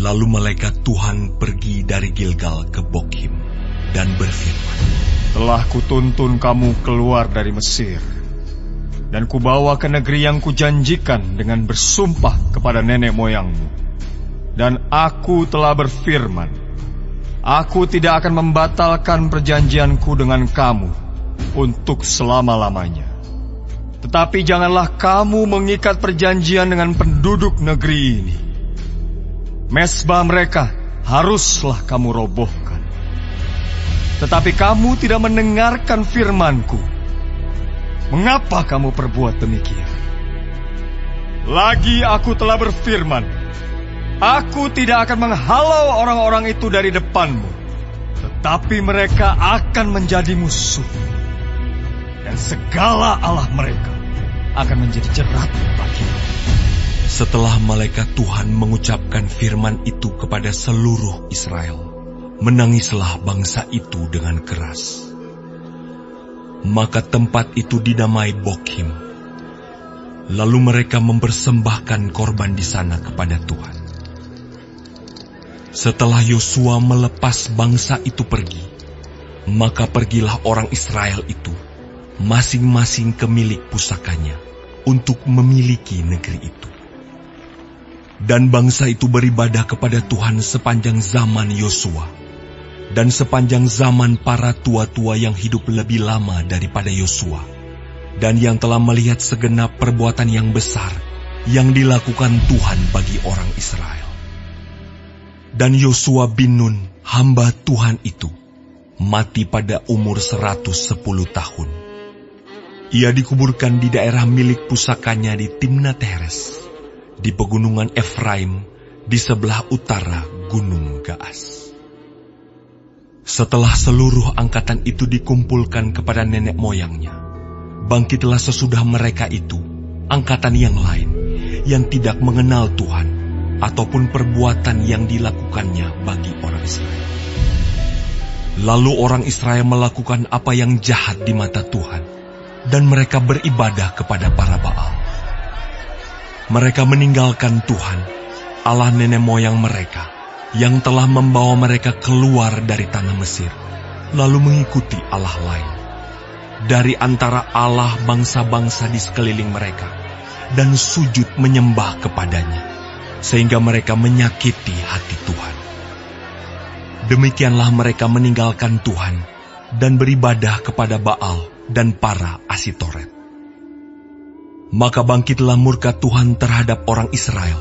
Lalu malaikat Tuhan pergi dari Gilgal ke Bokhim dan berfirman, telah kutuntun kamu keluar dari Mesir, dan kubawa ke negeri yang kujanjikan dengan bersumpah kepada nenek moyangmu. Dan aku telah berfirman, aku tidak akan membatalkan perjanjianku dengan kamu untuk selama-lamanya. Tetapi janganlah kamu mengikat perjanjian dengan penduduk negeri ini. Mesbah mereka haruslah kamu robohkan. Tetapi kamu tidak mendengarkan firman-Ku. Mengapa kamu perbuat demikian? Lagi aku telah berfirman, aku tidak akan menghalau orang-orang itu dari depanmu, tetapi mereka akan menjadi musuh, dan segala Allah mereka akan menjadi jerat bagimu. Setelah malaikat Tuhan mengucapkan firman itu kepada seluruh Israel, menangislah bangsa itu dengan keras. Maka tempat itu dinamai Bokhim. Lalu mereka mempersembahkan korban di sana kepada Tuhan. Setelah Yosua melepas bangsa itu pergi, maka pergilah orang Israel itu masing-masing ke milik pusakanya untuk memiliki negeri itu. Dan bangsa itu beribadah kepada Tuhan sepanjang zaman Yosua, dan sepanjang zaman para tua-tua yang hidup lebih lama daripada Yosua, dan yang telah melihat segenap perbuatan yang besar yang dilakukan Tuhan bagi orang Israel. Dan Yosua bin Nun, hamba Tuhan itu, mati pada umur 110 tahun. Ia dikuburkan di daerah milik pusakanya di Timnat Heres, di pegunungan Efraim, di sebelah utara Gunung Gaas. Setelah seluruh angkatan itu dikumpulkan kepada nenek moyangnya, bangkitlah sesudah mereka itu angkatan yang lain yang tidak mengenal Tuhan ataupun perbuatan yang dilakukannya bagi orang Israel. Lalu orang Israel melakukan apa yang jahat di mata Tuhan, dan mereka beribadah kepada para Baal. Mereka meninggalkan Tuhan, Allah nenek moyang mereka, yang telah membawa mereka keluar dari tanah Mesir, lalu mengikuti Allah lain dari antara Allah bangsa-bangsa di sekeliling mereka, dan sujud menyembah kepadanya, sehingga mereka menyakiti hati Tuhan. Demikianlah mereka meninggalkan Tuhan dan beribadah kepada Baal dan para Asitoret. Maka bangkitlah murka Tuhan terhadap orang Israel.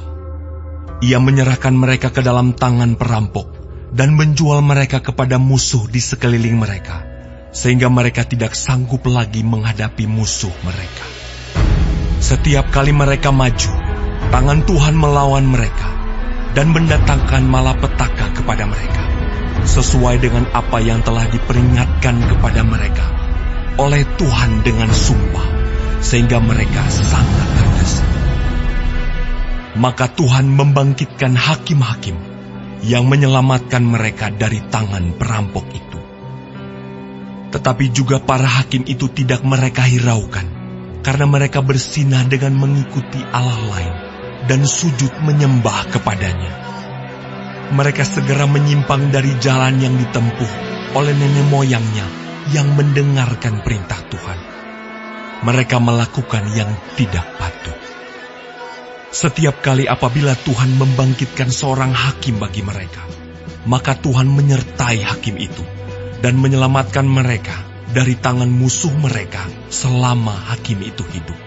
Ia menyerahkan mereka ke dalam tangan perampok dan menjual mereka kepada musuh di sekeliling mereka, sehingga mereka tidak sanggup lagi menghadapi musuh mereka. Setiap kali mereka maju, tangan Tuhan melawan mereka dan mendatangkan malapetaka kepada mereka, sesuai dengan apa yang telah diperingatkan kepada mereka oleh Tuhan dengan sumpah, sehingga mereka sangat tergesa. Maka Tuhan membangkitkan hakim-hakim yang menyelamatkan mereka dari tangan perampok itu. Tetapi juga para hakim itu tidak mereka hiraukan, karena mereka bersinah dengan mengikuti Allah lain dan sujud menyembah kepadanya. Mereka segera menyimpang dari jalan yang ditempuh oleh nenek moyangnya yang mendengarkan perintah Tuhan. Mereka melakukan yang tidak patut. Setiap kali apabila Tuhan membangkitkan seorang hakim bagi mereka, maka Tuhan menyertai hakim itu dan menyelamatkan mereka dari tangan musuh mereka selama hakim itu hidup.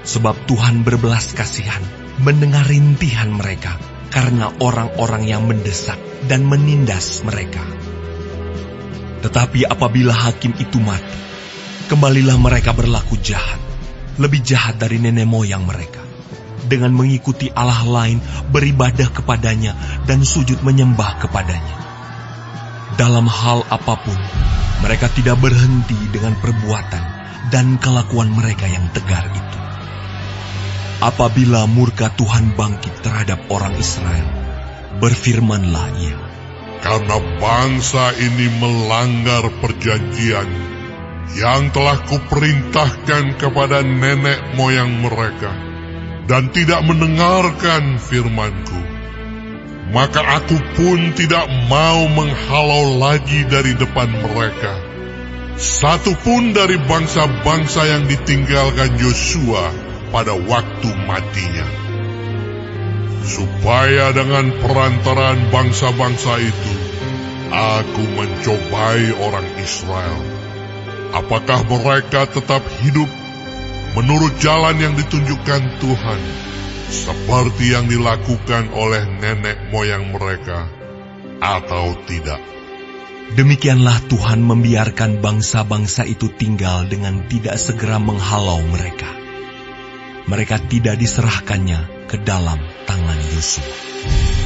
Sebab Tuhan berbelas kasihan mendengar rintihan mereka karena orang-orang yang mendesak dan menindas mereka. Tetapi apabila hakim itu mati, kembalilah mereka berlaku jahat, lebih jahat dari nenek moyang mereka, dengan mengikuti Allah lain, beribadah kepadanya, dan sujud menyembah kepadanya. Dalam hal apapun, mereka tidak berhenti dengan perbuatan dan kelakuan mereka yang tegar itu. Apabila murka Tuhan bangkit terhadap orang Israel, berfirmanlah Ia, karena bangsa ini melanggar perjanjian yang telah kuperintahkan kepada nenek moyang mereka, dan tidak mendengarkan firman-Ku. maka aku pun tidak mau menghalau lagi dari depan mereka satu pun dari bangsa-bangsa yang ditinggalkan Yosua pada waktu matinya, supaya dengan perantaraan bangsa-bangsa itu aku mencobai orang Israel, apakah mereka tetap hidup menurut jalan yang ditunjukkan Tuhan, seperti yang dilakukan oleh nenek moyang mereka, atau tidak. Demikianlah Tuhan membiarkan bangsa-bangsa itu tinggal dengan tidak segera menghalau mereka. Mereka tidak diserahkannya ke dalam tangan Yosua.